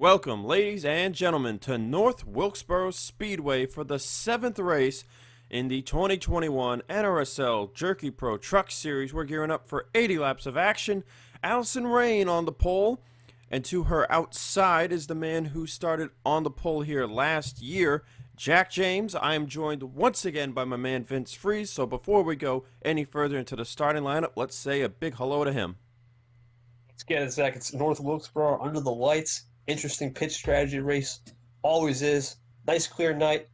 Welcome, ladies and gentlemen, to North Wilkesboro Speedway for the 7th race in the 2021 NRSL Jerky Pro Truck Series. We're gearing up for 80 laps of action. Allison Rain on the pole, and to her outside is the man who started on the pole here last year, Jack James. I am joined once again by my man Vince Freeze. So before we go any further into the starting lineup, let's say a big hello to him. Let's get it, Zach. It's North Wilkesboro under the lights. Interesting pitch strategy race. Always is. Nice clear night.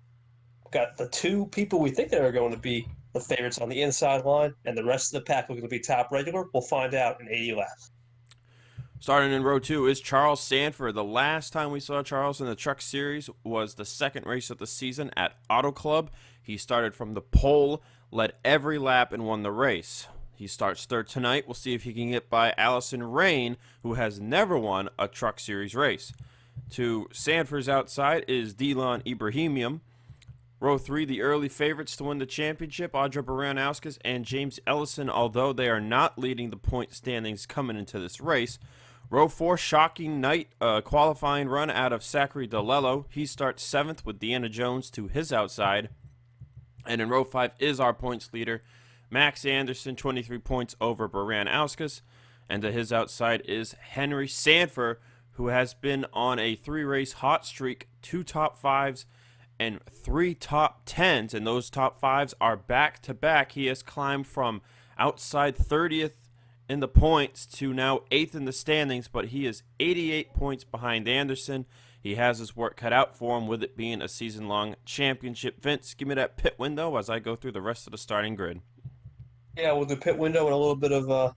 We've got the two people we think that are going to be the favorites on the inside line, and the rest of the pack looking to be top regular. We'll find out in 80 laps. Starting in row 2 is Charles Sanford. The last time we saw Charles in the Truck Series was the second race of the season at Auto Club. He started from the pole, led every lap, and won the race. He starts third tonight. We'll see if he can get by Allison Rain, who has never won a Truck Series race. To Sanford's outside is Delon Ibrahimian. Row 3, the early favorites to win the championship, Audra Baranowskis and James Ellison, although they are not leading the point standings coming into this race. Row 4, shocking night qualifying run out of Zachary DeLello. He starts 7th with Deanna Jones to his outside. And in row 5 is our points leader, Max Anderson, 23 points over Baranowskis. And to his outside is Henry Sanford, who has been on a 3-race hot streak, 2 top 5s and 3 top 10s. And those top 5s are back-to-back. He has climbed from outside 30th in the points to now 8th in the standings, but he is 88 points behind Anderson. He has his work cut out for him with it being a season-long championship. Vince, give me that pit window as I go through the rest of the starting grid. Yeah, we'll do pit window and a little bit of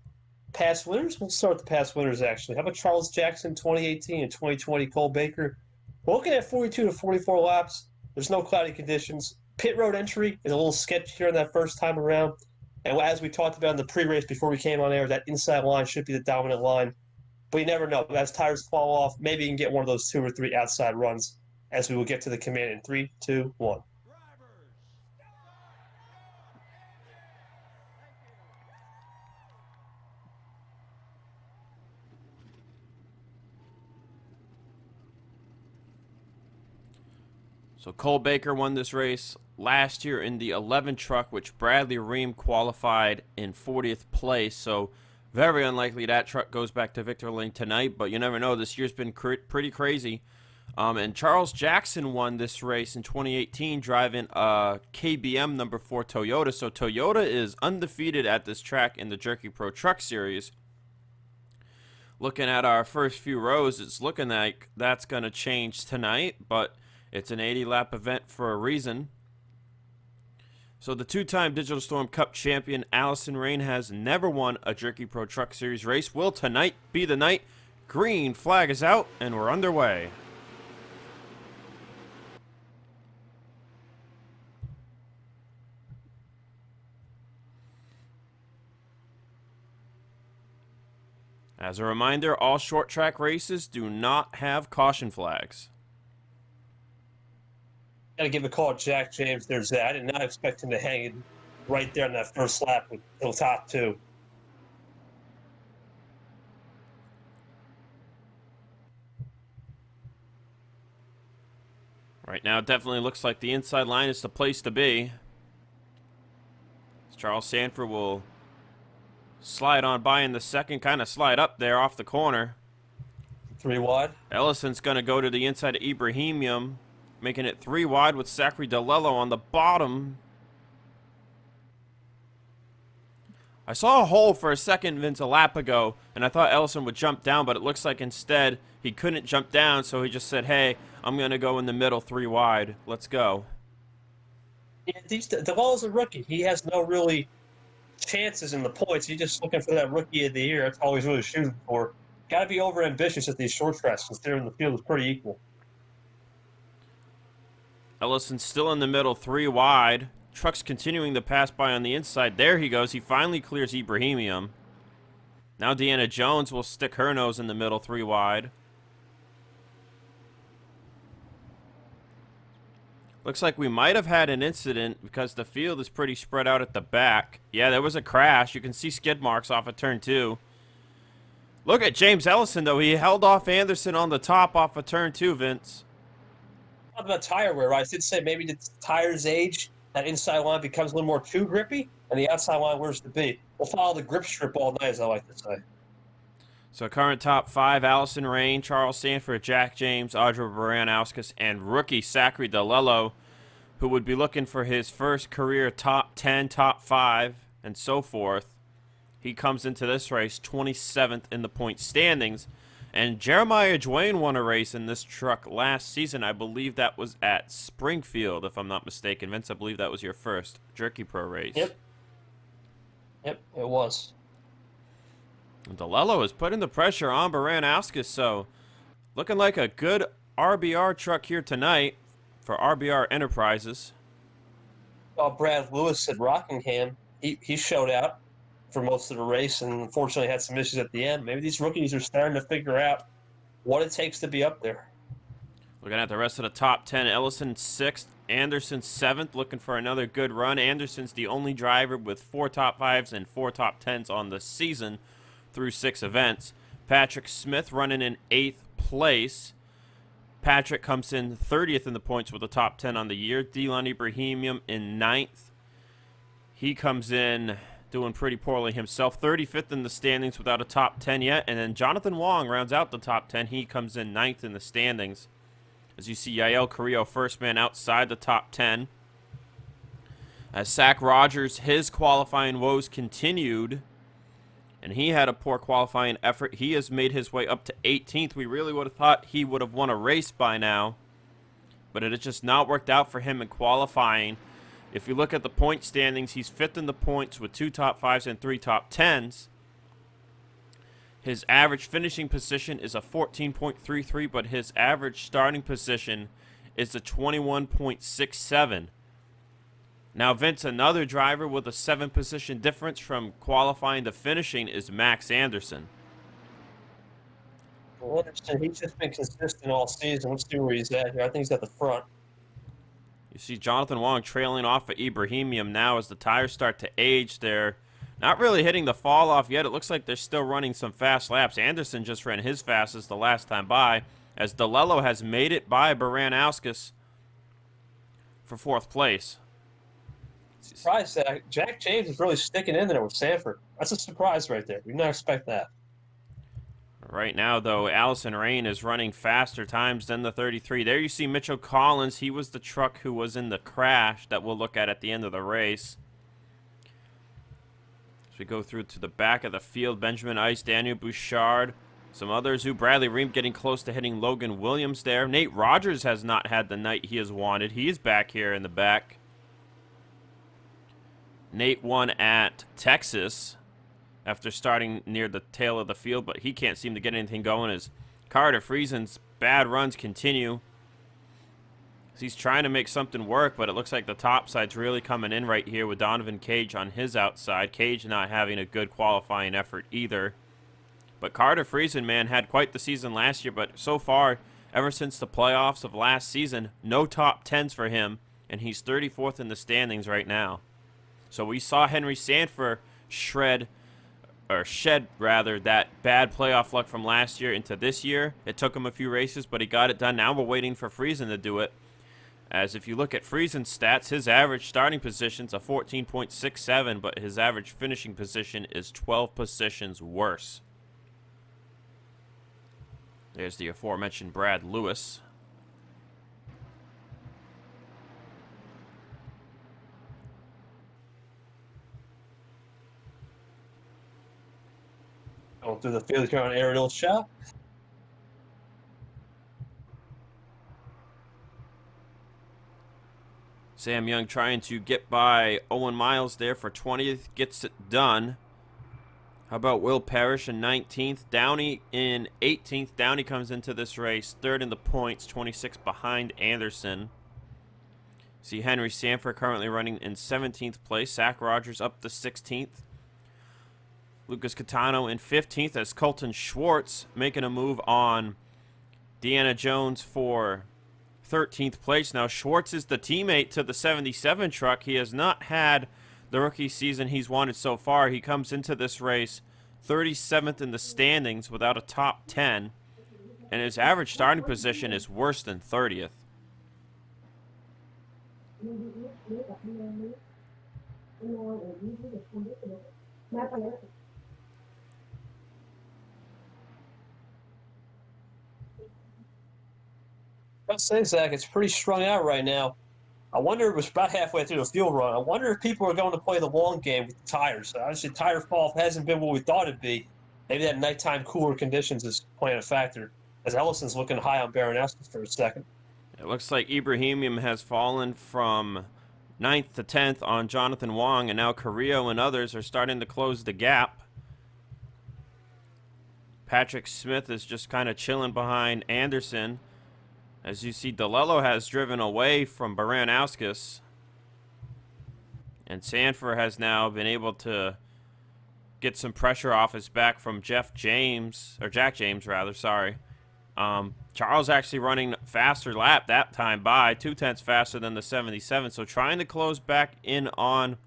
past winners. We'll start with the past winners, actually. How about Charles Jackson, 2018 and 2020, Cole Baker? We're looking at 42 to 44 laps. There's no cloudy conditions. Pit road entry is a little sketchy here in that first time around. And as we talked about in the pre-race before we came on air, that inside line should be the dominant line. But you never know. As tires fall off, maybe you can get one of those 2 or 3 outside runs as we will get to the command in 3, 2, 1. So Cole Baker won this race last year in the 11 truck, which Bradley Ream qualified in 40th place. So very unlikely that truck goes back to Victor Lane tonight, but you never know. This year's been pretty crazy. And Charles Jackson won this race in 2018 driving a KBM number 4 Toyota. So Toyota is undefeated at this track in the Jerky Pro Truck Series. Looking at our first few rows, it's looking like that's going to change tonight, but it's an 80-lap event for a reason. So the 2-time Digital Storm Cup champion Allison Rain has never won a Jerky Pro Truck Series race. Will tonight be the night? Green flag is out, and we're underway. As a reminder, all short track races do not have caution flags. Got to give a call to Jack James. There's that. I did not expect him to hang it right there in that first lap with the top 2. Right now, it definitely looks like the inside line is the place to be. Charles Sanford will slide on by in the second, kind of slide up there off the corner. 3 wide. Ellison's going to go to the inside of Ibrahimian, making it 3 wide with Zachary DeLello on the bottom. I saw a hole for a second, Vince, a lap ago, and I thought Ellison would jump down, but it looks like instead he couldn't jump down, so he just said, hey, I'm going to go in the middle 3 wide. Let's go. Yeah, DeLello's a rookie. He has no really chances in the points. He's just looking for that rookie of the year. That's all he's really shooting for. Got to be over-ambitious at these short tracks, considering the field is pretty equal. Ellison's still in the middle, 3 wide. Truck's continuing to pass by on the inside. There he goes. He finally clears Ibrahimian. Now Deanna Jones will stick her nose in the middle, 3 wide. Looks like we might have had an incident because the field is pretty spread out at the back. Yeah, there was a crash. You can see skid marks off of turn 2. Look at James Ellison, though. He held off Anderson on the top off of turn 2, Vince. Talking about tire wear, right? I did say maybe the tires age, that inside line becomes a little more too grippy, and the outside line wears the B. We'll follow the grip strip all night, as I like to say. So current top 5, Allison Rain, Charles Sanford, Jack James, Audra Baranowskis, and rookie Zachary DeLello, who would be looking for his first career top 10, top 5, and so forth. He comes into this race 27th in the point standings. And Jeremiah Dwayne won a race in this truck last season. I believe that was at Springfield, if I'm not mistaken. Vince, I believe that was your first Jerky Pro race. Yep, it was. DeLello is putting the pressure on Baranowskis, so looking like a good RBR truck here tonight for RBR Enterprises. Well, Brad Lewis at Rockingham, he showed out for most of the race and unfortunately had some issues at the end. Maybe these rookies are starting to figure out what it takes to be up there. Looking at the rest of the top 10, Ellison 6th, Anderson 7th, looking for another good run. Anderson's the only driver with 4 top 5s and 4 top 10s on the season through 6 events. Patrick Smith running in 8th place. Patrick comes in 30th in the points with a top 10 on the year. Dylan Ibrahimian in 9th. He comes in doing pretty poorly himself. 35th in the standings without a top 10 yet. And then Jonathan Wong rounds out the top 10. He comes in 9th in the standings. As you see, Yael Carrillo, first man outside the top 10. As Zach Rogers, his qualifying woes continued. And he had a poor qualifying effort. He has made his way up to 18th. We really would have thought he would have won a race by now. But it has just not worked out for him in qualifying. If you look at the point standings, he's 5th in the points with 2 top 5s and 3 top 10s. His average finishing position is a 14.33, but his average starting position is a 21.67. Now, Vince, another driver with a 7-position difference from qualifying to finishing is Max Anderson. Well, Anderson, he's just been consistent all season. Let's see where he's at here. I think he's at the front. You see Jonathan Wong trailing off of Ibrahimian now as the tires start to age. They're not really hitting the fall off yet. It looks like they're still running some fast laps. Anderson just ran his fastest the last time by, as DeLello has made it by Baranowskis for 4th place. Surprised that Jack James is really sticking in there with Sanford. That's a surprise right there. We did not expect that. Right now, though, Allison Rain is running faster times than the 33. There you see Mitchell Collins. He was the truck who was in the crash that we'll look at the end of the race. As we go through to the back of the field, Benjamin Ice, Daniel Bouchard, some others who Bradley Ream getting close to hitting Logan Williams there. Nate Rogers has not had the night he has wanted. He is back here in the back. Nate won at Texas after starting near the tail of the field, but he can't seem to get anything going as Carter Friesen's bad runs continue. He's trying to make something work, but it looks like the top side's really coming in right here with Donovan Cage on his outside. Cage not having a good qualifying effort either. But Carter Friesen, man, had quite the season last year, but so far, ever since the playoffs of last season, no top 10s for him, and he's 34th in the standings right now. So we saw Henry Sanford shed that bad playoff luck from last year into this year. It took him a few races, but he got it done. Now we're waiting for Friesen to do it. As if you look at Friesen's stats, his average starting position's a 14.67, but his average finishing position is 12 positions worse. There's the aforementioned Brad Lewis. Going through the field here on Aerial Shop. Sam Young trying to get by Owen Miles there for 20th. Gets it done. How about Will Parrish in 19th? Downey in 18th. Downey comes into this race 3rd in the points, 26 behind Anderson. See Henry Sanford currently running in 17th place. Zach Rogers up to 16th. Lucas Catano in 15th as Colton Schwartz making a move on Deanna Jones for 13th place. Now Schwartz is the teammate to the 77 truck. He has not had the rookie season he's wanted so far. He comes into this race 37th in the standings without a top 10, and his average starting position is worse than 30th. I'll say, Zach, it's pretty strung out right now. I wonder, it was about halfway through the field run. I wonder if people are going to play the long game with the tires. Obviously, tire fall hasn't been what we thought it'd be. Maybe that nighttime cooler conditions is playing a factor, as Ellison's looking high on Baronowski for a second. It looks like Ibrahimian has fallen from 9th to 10th on Jonathan Wong, and now Carrillo and others are starting to close the gap. Patrick Smith is just kind of chilling behind Anderson. As you see, DeLello has driven away from Baranowskis. And Sanford has now been able to get some pressure off his back from Jack James, sorry. Charles actually running faster lap that time by 0.2 faster than the 77. So trying to close back in on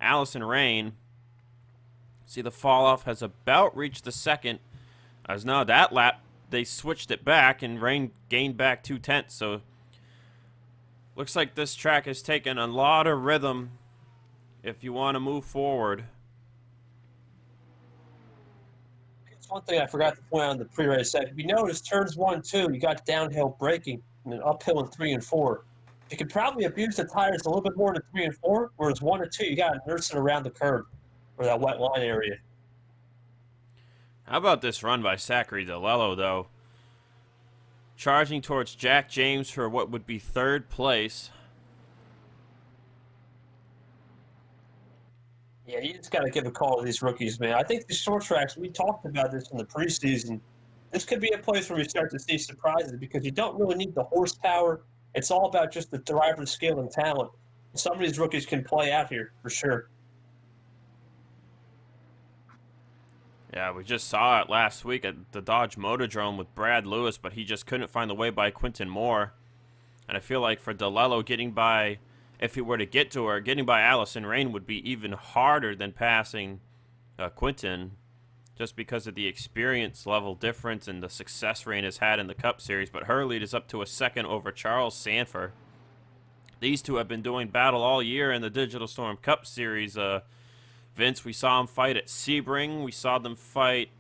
Allison Rain. See, the fall off has about reached the second. As now that lap, they switched it back and Rain gained back 0.2. So looks like this track has taken a lot of rhythm if you want to move forward. It's one thing I forgot to point out in the pre-race set. If you notice, turns 1, 2, you got downhill braking and then uphill in 3 and 4. You could probably abuse the tires a little bit more than 3 and 4, whereas 1 or 2, you got to nurse it around the curve or that wet line area. How about this run by Zachary DeLello, though? Charging towards Jack James for what would be 3rd place. Yeah, you just got to give a call to these rookies, man. I think the short tracks, we talked about this in the preseason. This could be a place where we start to see surprises because you don't really need the horsepower. It's all about just the driver's skill and talent. Some of these rookies can play out here for sure. Yeah, we just saw it last week at the Dodge Motordrome with Brad Lewis, but he just couldn't find the way by Quinton Moore. And I feel like for DeLello, getting by, if he were to get to her, getting by Allison Rain would be even harder than passing Quinton, just because of the experience level difference and the success Rain has had in the Cup Series. But her lead is up to a second over Charles Sanford. These two have been doing battle all year in the Digital Storm Cup Series. Vince, we saw them fight at Sebring. We saw them fight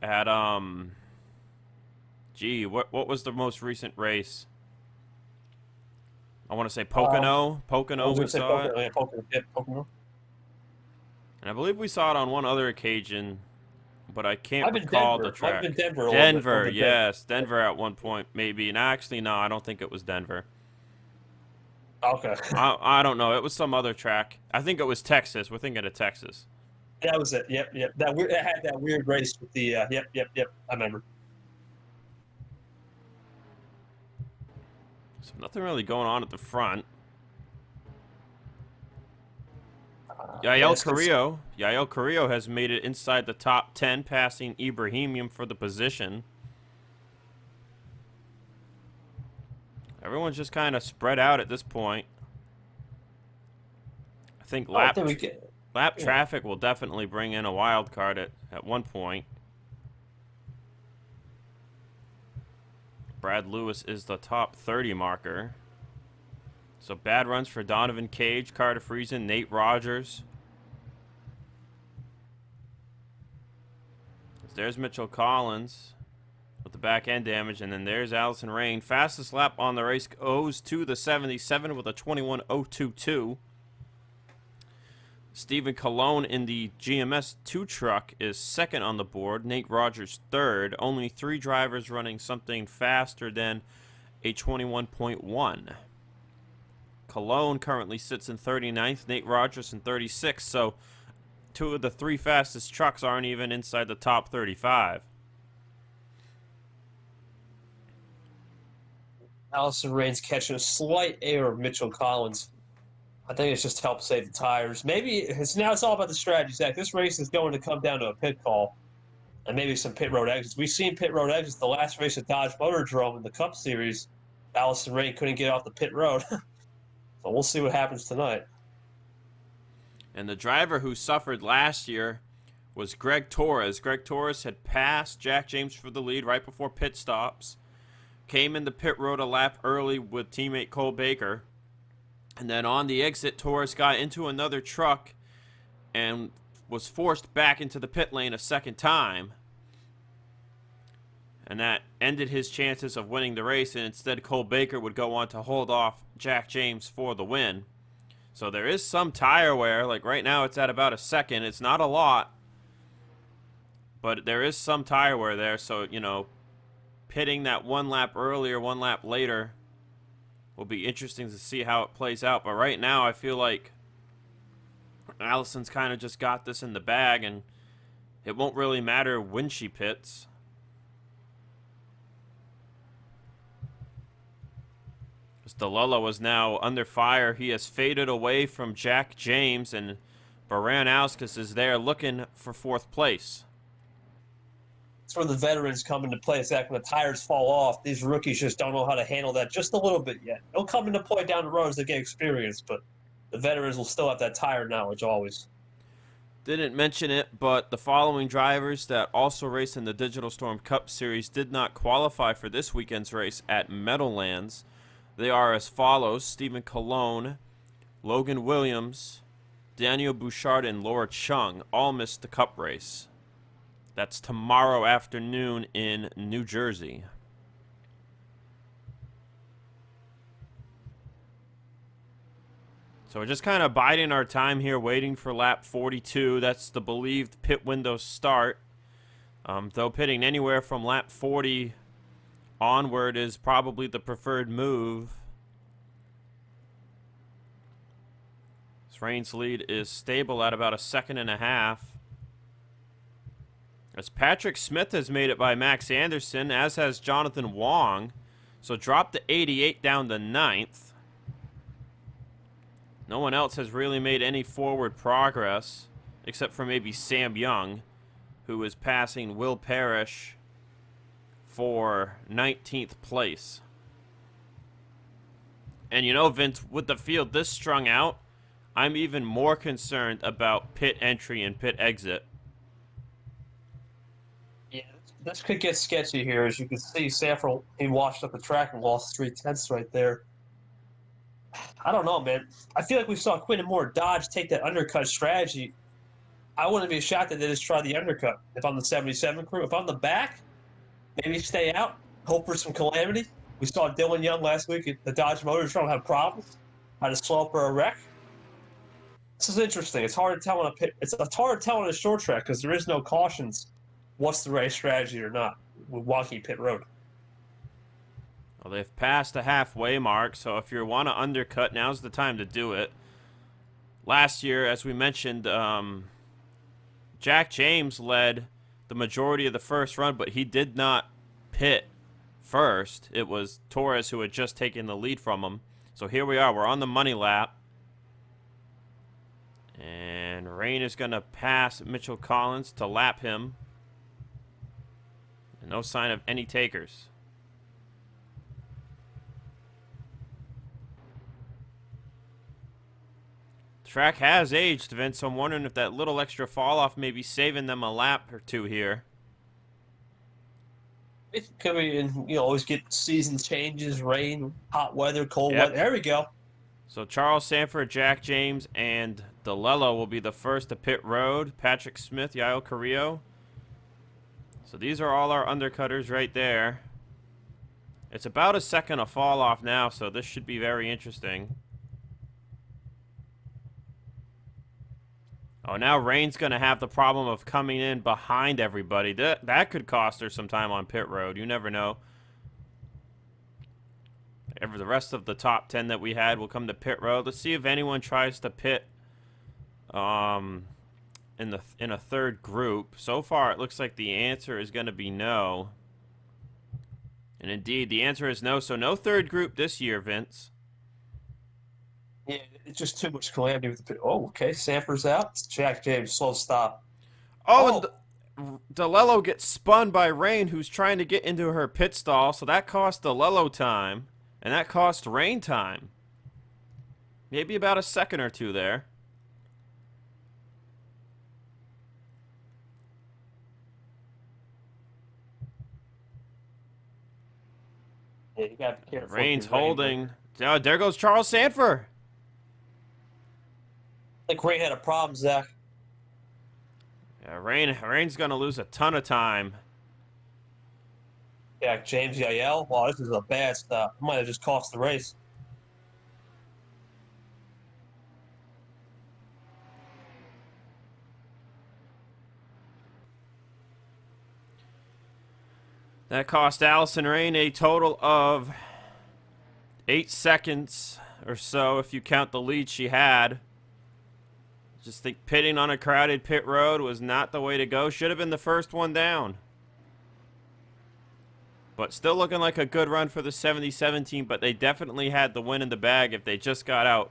at, what was the most recent race? I want to say Pocono. Pocono, we saw it. Yeah, Pocono. And I believe we saw it on one other occasion, but I can't recall the track. Denver, yes. Denver at one point, maybe. And actually, no, I don't think it was Denver. Okay. I don't know. It was some other track. I think it was Texas. We're thinking of Texas. That was it. Yep. It had that weird race with the, yep. I remember. So nothing really going on at the front. Yael Carrillo has made it inside the top 10, passing Ibrahimian for the position. Everyone's just kind of spread out at this point. I think lap traffic will definitely bring in a wild card at one point. Brad Lewis is the top 30 marker. So bad runs for Donovan Cage, Carter Friesen, Nate Rogers. There's Mitchell Collins with the back end damage, and then there's Allison Rain. Fastest lap on the race goes to the 77 with a 21.022. Stephen Colon in the GMS 2 truck is second on the board. Nate Rogers third. Only 3 drivers running something faster than a 21.1. Colon currently sits in 39th. Nate Rogers in 36th. So 2 of the 3 fastest trucks aren't even inside the top 35. Allison Rain's catching a slight air of Mitchell Collins. I think it's just to help save the tires. Maybe it's all about the strategy, Zach. This race is going to come down to a pit call and maybe some pit road exits. We've seen pit road exits the last race at Dodge Motordrome in the Cup Series. Allison Rain couldn't get off the pit road. So we'll see what happens tonight. And the driver who suffered last year was Greg Torres. Greg Torres had passed Jack James for the lead right before pit stops. Came into pit road a lap early with teammate Cole Baker. And then on the exit, Torres got into another truck and was forced back into the pit lane a second time. And that ended his chances of winning the race, and instead Cole Baker would go on to hold off Jack James for the win. So there is some tire wear. Like right now it's at about a second. It's not a lot, but there is some tire wear there. So, you know, pitting that one lap earlier, one lap later will be interesting to see how it plays out. But right now I feel like Allison's kind of just got this in the bag, and it won't really matter when she pits. DeLello is now under fire. He has faded away from Jack James, and Baranowskis is there looking for fourth place. That's where the veterans come into play. It's like when the tires fall off, these rookies just don't know how to handle that just a little bit yet. They'll come into play down the road as they get experience, but the veterans will still have that tire knowledge always. Didn't mention it, but the following drivers that also race in the Digital Storm Cup Series did not qualify for this weekend's race at Meadowlands. They are as follows: Stephen Colon, Logan Williams, Daniel Bouchard, and Laura Chung all missed the Cup race. That's tomorrow afternoon in New Jersey. So we're just kind of biding our time here, waiting for lap 42. That's the believed pit window start. Though pitting anywhere from lap 40 onward is probably the preferred move. This Reigns lead is stable at about a second and a half. As Patrick Smith has made it by Max Anderson, as has Jonathan Wong. So dropped the 88 down to 9th. No one else has really made any forward progress, except for maybe Sam Young, who is passing Will Parrish for 19th place. And you know, Vince, with the field this strung out, I'm even more concerned about pit entry and pit exit. Yeah, this could get sketchy here. As you can see, Sanford, he washed up the track and lost 3/10 right there. I don't know, man. I feel like we saw Quinn Moore Dodge take that undercut strategy. I wouldn't be shocked that they just try the undercut. If I'm the 77 crew, if I'm the back, maybe stay out, hope for some calamity. We saw Dylan Young last week at the Dodge Motors Show have problems, had to slow up for a wreck. This is interesting. It's hard to tell on a pit. It's hard to tell on a short track because there is no cautions. What's the race strategy or not with wonky pit road? Well, they've passed the halfway mark, so if you want to undercut, now's the time to do it. Last year, as we mentioned, Jack James led the majority of the first run, but he did not pit first. It was Torres who had just taken the lead from him. So here we are. We're on the money lap. And Rain is going to pass Mitchell Collins to lap him. And no sign of any takers. Track has aged, Vince, so I'm wondering if that little extra fall off may be saving them a lap or two here. It could be, and you always get season changes, rain, hot weather, cold weather. There we go. So Charles Sanford, Jack James, and DeLello will be the first to pit road. Patrick Smith, Yael Carrillo. So these are all our undercutters right there. It's about a second of fall off now, so this should be very interesting. Oh, now Rain's going to have the problem of coming in behind everybody. That could cost her some time on pit road. You never know. The rest of the top 10 that we had will come to pit road. Let's see if anyone tries to pit in a third group. So far, it looks like the answer is going to be no. And indeed, the answer is no. So no third group this year, Vince. Yeah, it's just too much calamity with the pit. Oh, okay. Sanford's out. Jack James, slow stop. Oh, and DeLello gets spun by Rain, who's trying to get into her pit stall. So that cost DeLello time. And that cost Rain time. Maybe about a second or two there. Yeah, you gotta be careful. Rain's with Rain, holding. Oh, there goes Charles Sanford. I think Rain had a problem, Zach. Yeah, Rain's gonna lose a ton of time. Yeah, James Yael. Wow, this is a bad stop. Might have just cost the race. That cost Allison Rain a total of 8 seconds or so if you count the lead she had. Just think pitting on a crowded pit road was not the way to go. Should have been the first one down. But still looking like a good run for the 70-17 team, but they definitely had the win in the bag if they just got out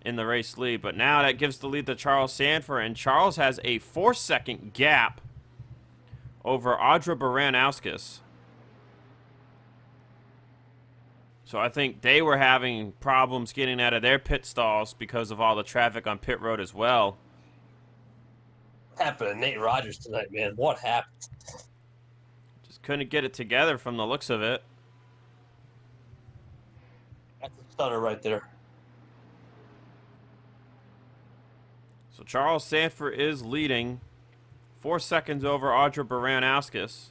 in the race lead. But now that gives the lead to Charles Sanford, and Charles has a 4-second gap over Audra Baranowskis. So I think they were having problems getting out of their pit stalls because of all the traffic on pit road as well. What happened to Nate Rogers tonight, man? What happened? Just couldn't get it together from the looks of it. That's a stunner right there. So Charles Sanford is leading 4 seconds over Audra Baranowskis.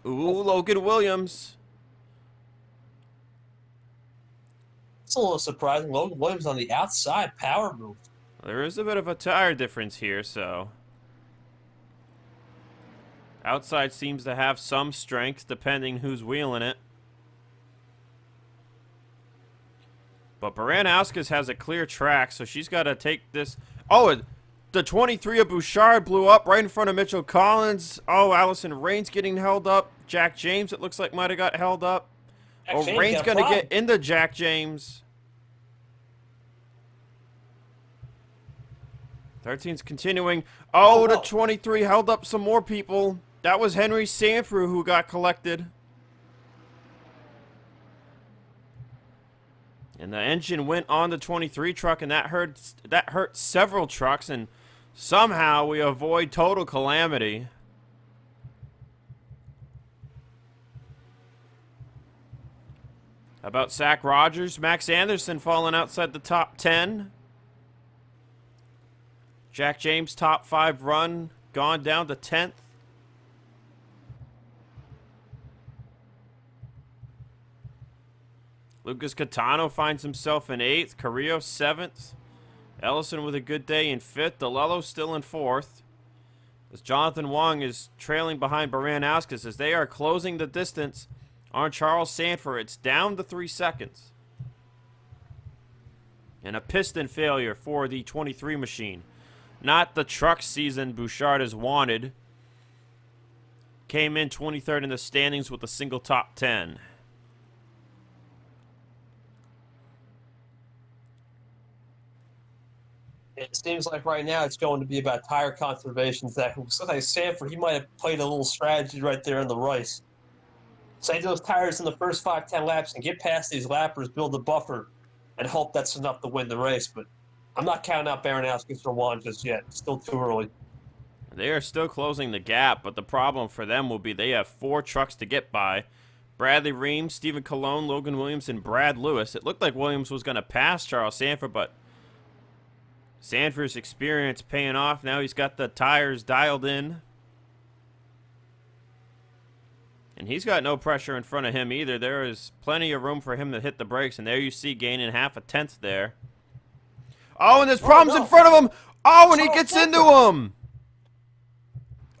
Ooh, Logan Williams. It's a little surprising. Logan Williams on the outside power move. There is a bit of a tire difference here, so outside seems to have some strength depending who's wheeling it. But Baranowskis has a clear track, so she's got to take this. Oh, the 23 of Bouchard blew up right in front of Mitchell Collins. Oh, Allison Rain's getting held up. Jack James, it looks like, might have got held up. Jack Oh, James Rain's got a going to problem. get into Jack James. 13's continuing. Oh, the 23 held up some more people. That was Henry Sanford who got collected. And the engine went on the 23 truck, and that hurt several trucks, and somehow we avoid total calamity. How about Zach Rogers? Max Anderson falling outside the top 10. Jack James, top 5 run, gone down to 10th. Lucas Catano finds himself in 8th. Carrillo 7th. Ellison with a good day in 5th. DeLello still in 4th. As Jonathan Wong is trailing behind Baranowskis as they are closing the distance on Charles Sanford. It's down to 3 seconds. And a piston failure for the 23 machine. Not the truck season Bouchard has wanted. Came in 23rd in the standings with a single top 10. It seems like right now it's going to be about tire conservation. Zach, sometimes Sanford, he might have played a little strategy right there in the race. Save those tires in the first 5-10 laps and get past these lappers, build a buffer, and hope that's enough to win the race. But I'm not counting out Baranowskis for one just yet. It's still too early. They are still closing the gap, but the problem for them will be they have 4 trucks to get by. Bradley Reams, Stephen Colon, Logan Williams, and Brad Lewis. It looked like Williams was going to pass Charles Sanford, but Sanford's experience paying off. Now he's got the tires dialed in. And he's got no pressure in front of him either. There is plenty of room for him to hit the brakes, and there you see gaining 0.5 tenth there. Oh, and there's problems in front of him. Oh, and he gets into him.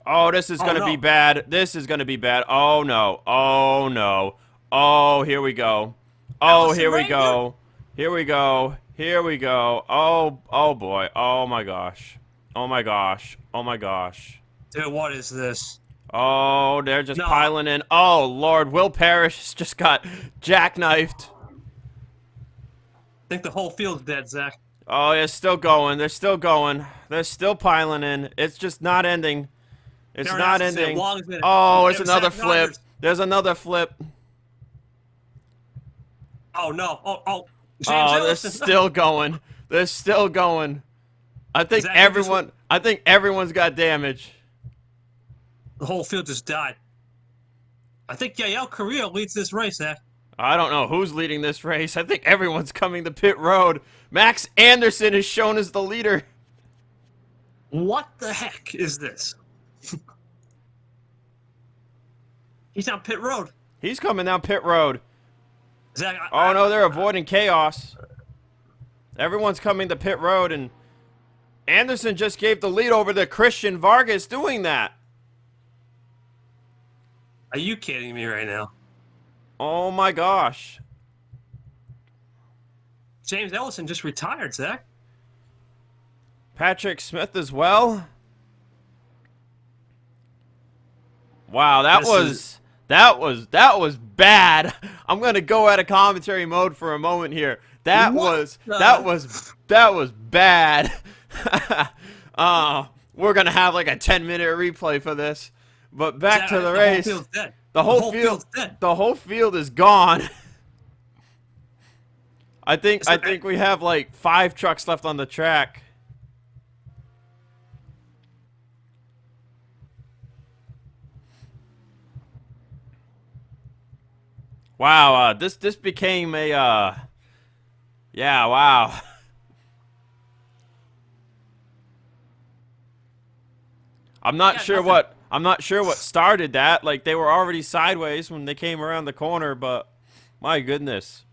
Oh, this is going to be bad. This is going to be bad. Oh, no. Oh, no. Oh, here we go. Oh, here we go. Here we go. Here we go. Oh, boy. Oh, my gosh. Oh, my gosh. Oh, my gosh. Dude, what is this? Oh, they're just piling in. Oh, Lord. Will Parrish just got jackknifed. I think the whole field's dead, Zach. Oh, they're still going. They're still going. They're still piling in. It's just not ending. It's not ending. Oh, it's another flip. There's another flip. Oh, no. Oh, they're still going. They're still going. I think everyone's got damage. The whole field just died. I think Yael Correa leads this race, Zach. I don't know who's leading this race. I think everyone's coming to pit road. Max Anderson is shown as the leader. What the heck is this? He's on pit road. He's coming down pit road. Zach, Oh, no, they're avoiding chaos. Everyone's coming to pit road, and Anderson just gave the lead over to Christian Vargas doing that. Are you kidding me right now? Oh, my gosh. James Ellison just retired, Zach. Patrick Smith as well. Wow, that was bad. I'm gonna go out of commentary mode for a moment here. That was bad. We're gonna have like a 10-minute replay for this. But back to the race. The whole field is gone. I think we have like 5 trucks left on the track. Wow, this became a yeah, wow. I'm not sure what started that. Like, they were already sideways when they came around the corner, but my goodness.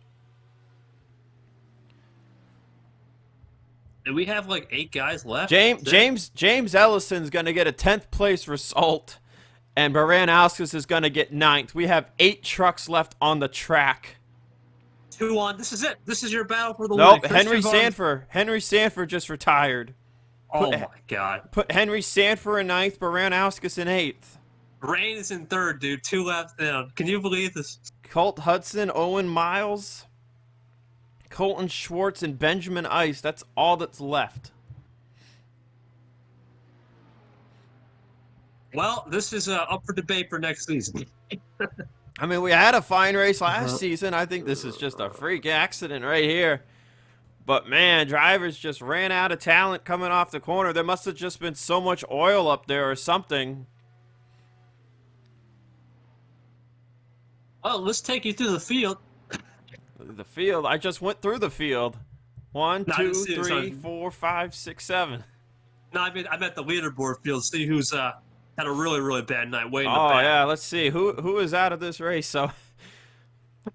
And we have like 8 guys left. James Ellison's gonna get a 10th place result, and Baranowskis is gonna get 9th. We have 8 trucks left on the track. 2 on. This is it. This is your battle for the win. Nope, Henry Sanford just retired. My God. Put Henry Sanford in 9th, Baranowskis in 8th. Rain is in 3rd, dude. 2 laps down. Can you believe this? Colt Hudson, Owen Miles, Colton Schwartz, and Benjamin Ice. That's all that's left. Well, this is up for debate for next season. I mean, we had a fine race last season. I think this is just a freak accident right here. But, man, drivers just ran out of talent coming off the corner. There must have just been so much oil up there or something. Well, let's take you through the field. The field? I just went through the field. 1, 2, 3, 4, 5, 6, 7. No, I meant the leaderboard field. See who's had a really, really bad night waiting. Oh, yeah, let's see. Who is out of this race? So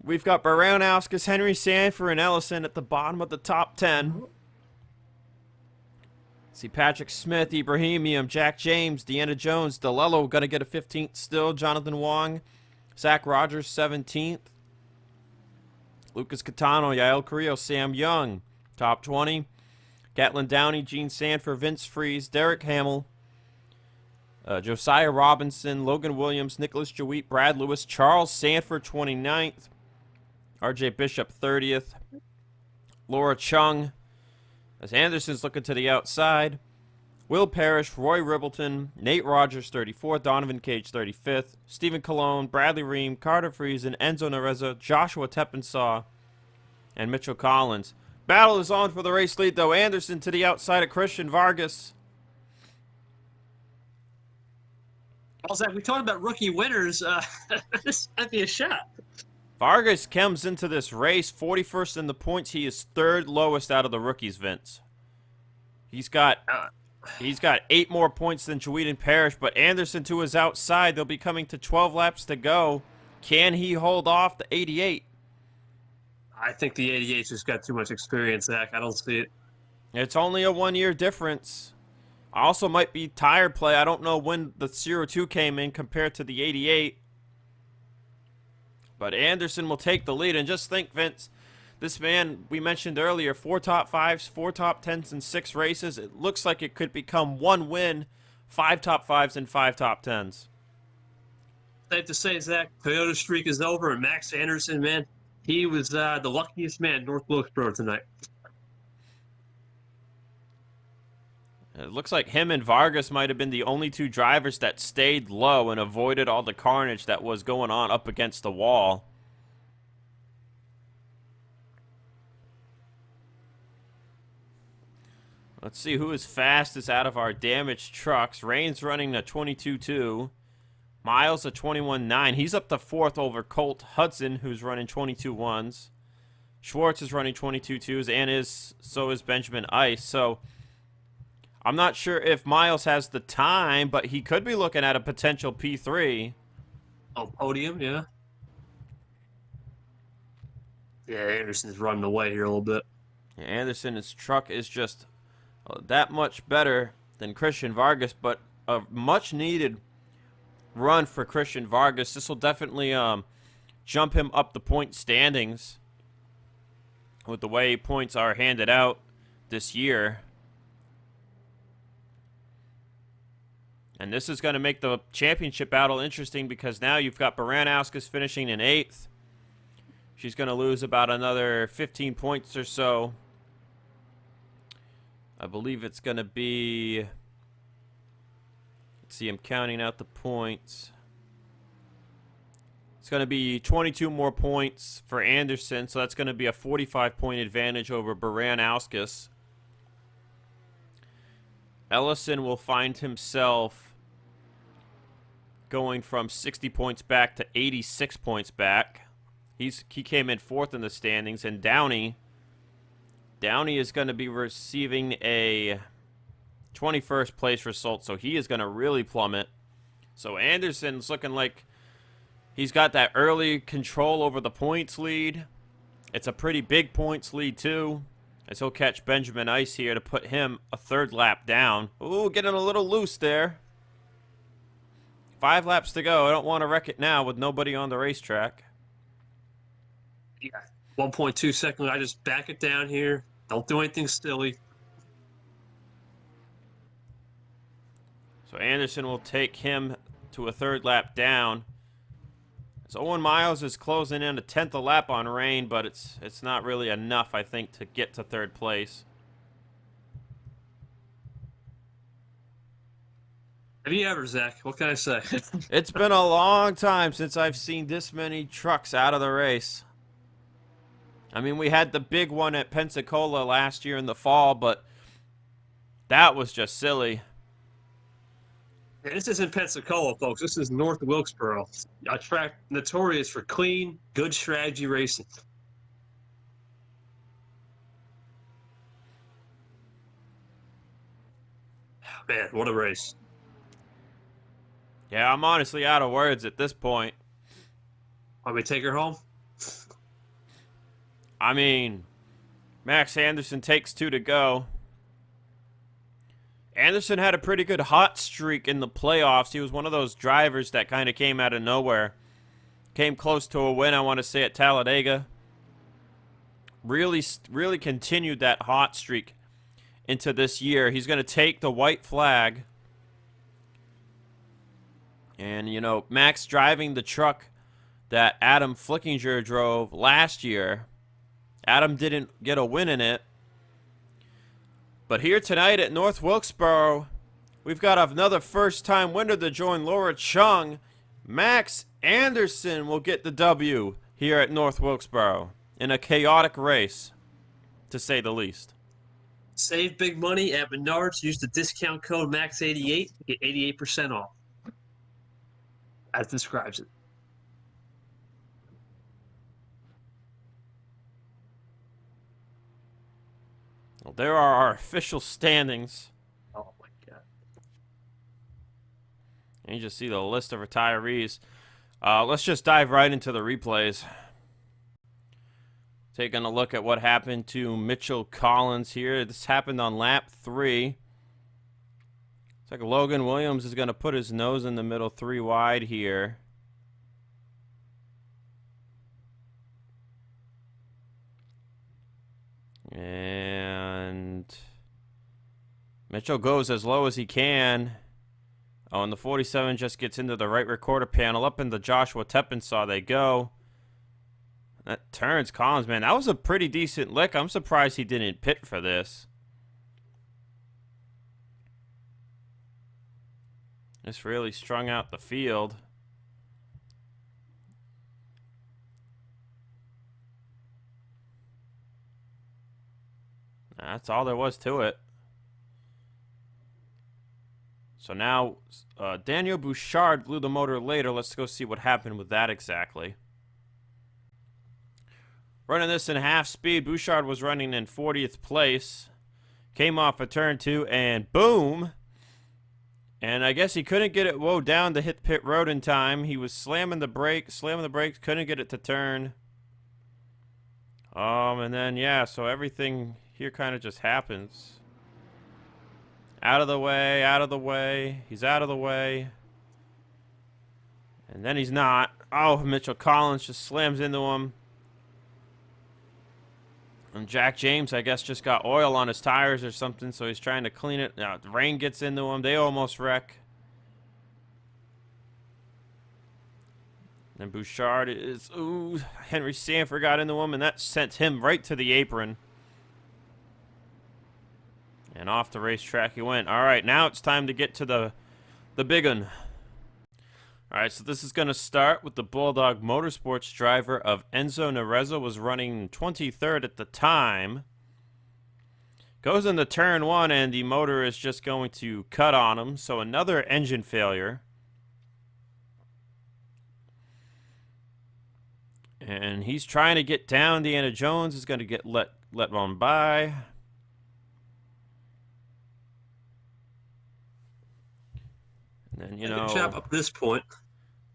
we've got Baranowskis, Henry Sanford, and Ellison at the bottom of the top 10. See Patrick Smith, Ibrahimium, Jack James, Deanna Jones, DeLello going to get a 15th still. Jonathan Wong, Zach Rogers, 17th. Lucas Catano, Yael Carrillo, Sam Young, top 20. Gatlin Downey, Gene Sanford, Vince Freeze, Derek Hamill, Josiah Robinson, Logan Williams, Nicholas Jaweit, Brad Lewis, Charles Sanford, 29th. RJ Bishop, 30th. Laura Chung, as Anderson's looking to the outside. Will Parrish, Roy Ribbleton, Nate Rogers, 34th. Donovan Cage, 35th. Stephen Colon, Bradley Ream, Carter Friesen, Enzo Nareza, Joshua Teppensaw, and Mitchell Collins. Battle is on for the race lead, though. Anderson to the outside of Christian Vargas. Well, Zach, we talked about rookie winners. This might be a shot. Vargas comes into this race 41st in the points. He is 3rd lowest out of the rookies, Vince. He's got 8 more points than Jaweit and Parrish, but Anderson to his outside. They'll be coming to 12 laps to go. Can he hold off the 88? I think the 88's just got too much experience, Zach. I don't see it. It's only a 1-year difference. Also might be tire play. I don't know when the 02 came in compared to the 88. But Anderson will take the lead. And just think, Vince, this man, we mentioned earlier, 4 top 5s, 4 top 10s in 6 races. It looks like it could become 1 win, 5 top 5s, and 5 top 10s. Safe to say, Zach, Toyota streak is over, and Max Anderson, man, he was the luckiest man in North Wilkesboro tonight. It looks like him and Vargas might have been the only 2 drivers that stayed low and avoided all the carnage that was going on up against the wall. Let's see who is fastest out of our damaged trucks. Rain's running a 22.2. Miles at 21.9. He's up to 4th over Colt Hudson, who's running 22.1s. Schwartz is running 22.2s, and so is Benjamin Ice. So I'm not sure if Miles has the time, but he could be looking at a potential P3. Oh, podium, yeah. Yeah, Anderson's running away here a little bit. Yeah, Anderson's truck is just that much better than Christian Vargas, but a much-needed run for Christian Vargas. This will definitely jump him up the point standings with the way points are handed out this year. And this is going to make the championship battle interesting because now you've got Baranowskis finishing in 8th. She's going to lose about another 15 points or so. I believe it's going to be... Let's see, I'm counting out the points. It's going to be 22 more points for Anderson, so that's going to be a 45-point advantage over Baranowskis. Ellison will find himself going from 60 points back to 86 points back. He came in 4th in the standings, and Downey is going to be receiving a 21st place result, so he is going to really plummet. So Anderson's looking like he's got that early control over the points lead. It's a pretty big points lead, too, as he'll catch Benjamin Ice here to put him a 3rd lap down. Ooh, getting a little loose there. 5 laps to go. I don't want to wreck it now with nobody on the racetrack. Yeah. 1.2 seconds. I just back it down here. Don't do anything silly. So Anderson will take him to a 3rd lap down. So Owen Miles is closing in a 10th a lap on rain, but it's not really enough, I think, to get to 3rd place. Have you ever, Zach? What can I say? It's been a long time since I've seen this many trucks out of the race. I mean, we had the big one at Pensacola last year in the fall, but that was just silly. Yeah, this isn't Pensacola, folks. This is North Wilkesboro, a track notorious for clean, good strategy racing. Man, what a race. Yeah, I'm honestly out of words at this point. Want me to take her home? I mean, Max Anderson takes 2 to go. Anderson had a pretty good hot streak in the playoffs. He was one of those drivers that kind of came out of nowhere. Came close to a win, I want to say, at Talladega. Really continued that hot streak into this year. He's going to take the white flag. And, you know, Max driving the truck that Adam Flickinger drove last year. Adam didn't get a win in it. But here tonight at North Wilkesboro, we've got another first-time winner to join Laura Chung. Max Anderson will get the W here at North Wilkesboro in a chaotic race, to say the least. Save big money at Menards. Use the discount code MAX88 to get 88% off. As describes it. Well, there are our official standings. Oh, my God. And you just see the list of retirees. Let's just dive right into the replays. Taking a look at what happened to Mitchell Collins here. This happened on lap 3. It's like Logan Williams is going to put his nose in the middle 3 wide here. And Mitchell goes as low as he can. Oh, and the 47 just gets into the right recorder panel. Up into Joshua Teppensaw they go. That turns Collins, man. That was a pretty decent lick. I'm surprised he didn't pit for this. This really strung out the field. That's all there was to it. So now Daniel Bouchard blew the motor later. Let's go see what happened with that exactly. Running this in half speed, Bouchard was running in 40th place. Came off of turn 2 and boom! And I guess he couldn't get it down to hit pit road in time. He was slamming the brakes, couldn't get it to turn. And then, yeah, so everything here kind of just happens. Out of the way, out of the way. He's out of the way. And then he's not. Oh, Mitchell Collins just slams into him. And Jack James, I guess, just got oil on his tires or something, so he's trying to clean it. Now, the rain gets into him. They almost wreck. And Bouchard is... Ooh, Henry Sanford got into him, and that sent him right to the apron. And off the racetrack he went. All right, now it's time to get to the big one. All right, so this is going to start with the Bulldog Motorsports driver of Enzo Nerezza, was running 23rd at the time. Goes into turn 1, and the motor is just going to cut on him. So another engine failure. And he's trying to get down. Deanna Jones is going to get let one by. And, you know, good job up this point.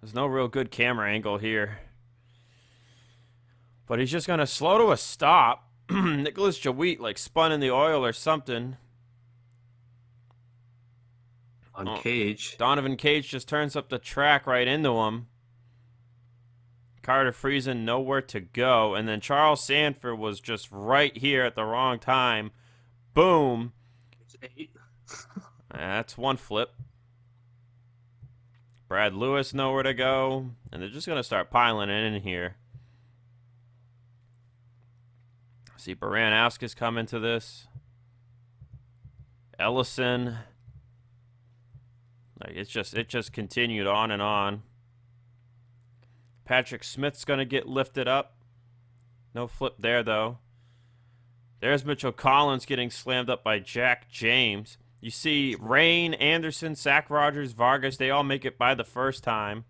There's no real good camera angle here. But he's just going to slow to a stop. Nicholas Jawit, like, spun in the oil or something. On Cage. Donovan Cage just turns up the track right into him. Carter Friesen nowhere to go. And then Charles Sanford was just right here at the wrong time. Boom. It's 8. That's one flip. Brad Lewis nowhere to go. And they're just going to start piling in here. See Baran-Askis come into this. Ellison. Like it just continued on and on. Patrick Smith's going to get lifted up. No flip there, though. There's Mitchell Collins getting slammed up by Jack James. You see Rain, Anderson, Zach Rogers, Vargas, they all make it by the first time.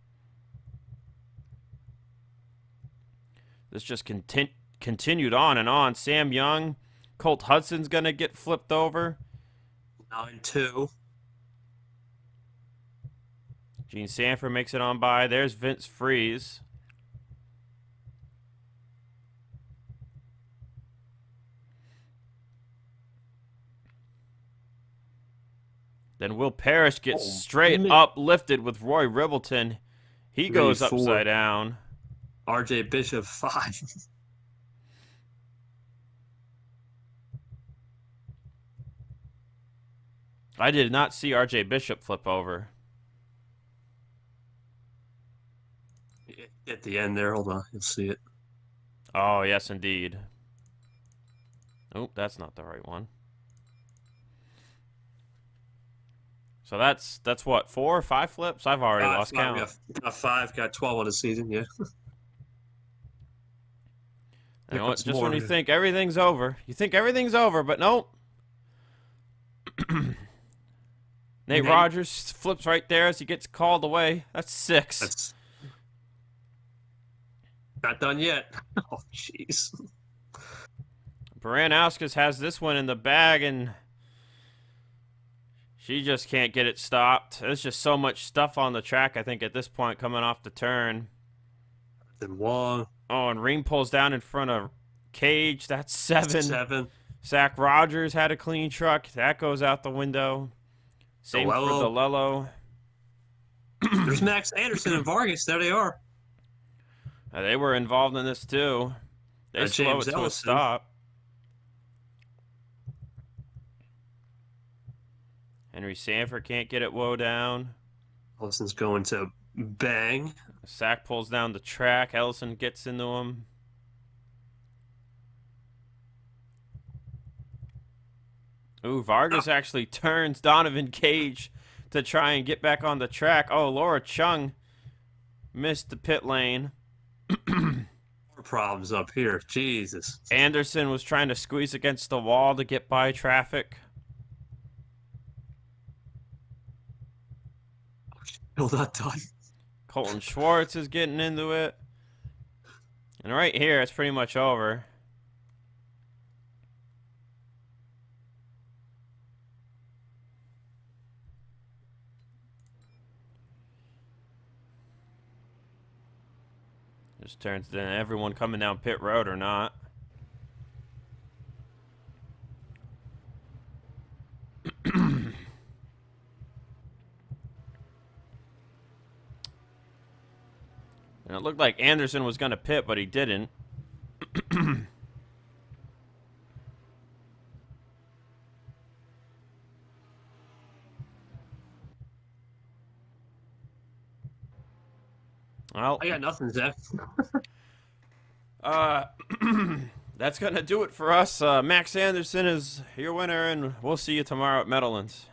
This just continued on and on. Sam Young, Colt Hudson's going to get flipped over. 9-2. Gene Sanford makes it on by. There's Vince Freeze. Then Will Parrish gets straight up lifted with Roy Ribbleton. He goes upside down. RJ Bishop 5. I did not see RJ Bishop flip over. At the end there, hold on, you'll see it. Oh, yes, indeed. Oh, that's not the right one. So that's what, 4 or 5 flips? I've already lost count. Got 5, got 12 on the season, yeah. You know what? Just when you think everything's over, you think everything's over, but nope. Nate Rogers flips right there as he gets called away. That's 6. That's not done yet. Oh, jeez. Baran-Askis has this one in the bag, and she just can't get it stopped. There's just so much stuff on the track, I think, at this point, coming off the turn. Then Wong. Oh, and Ream pulls down in front of Cage. That's 7. 7. Zach Rogers had a clean truck. That goes out the window. Same for DeLello. There's Max Anderson and Vargas. There they are. They were involved in this, too. They slow it to a stop. Henry Sanford can't get it down. Ellison's going to bang. Sack pulls down the track. Ellison gets into him. Ooh, Vargas actually turns Donovan Cage to try and get back on the track. Oh, Laura Chung missed the pit lane. More problems up here. Jesus. Anderson was trying to squeeze against the wall to get by traffic. Still not done. Colton Schwartz is getting into it. And right here, it's pretty much over. Just turns to everyone coming down pit road or not. And it looked like Anderson was going to pit, but he didn't. Well, I got nothing, Zach. that's going to do it for us. Max Anderson is your winner, and we'll see you tomorrow at Meadowlands.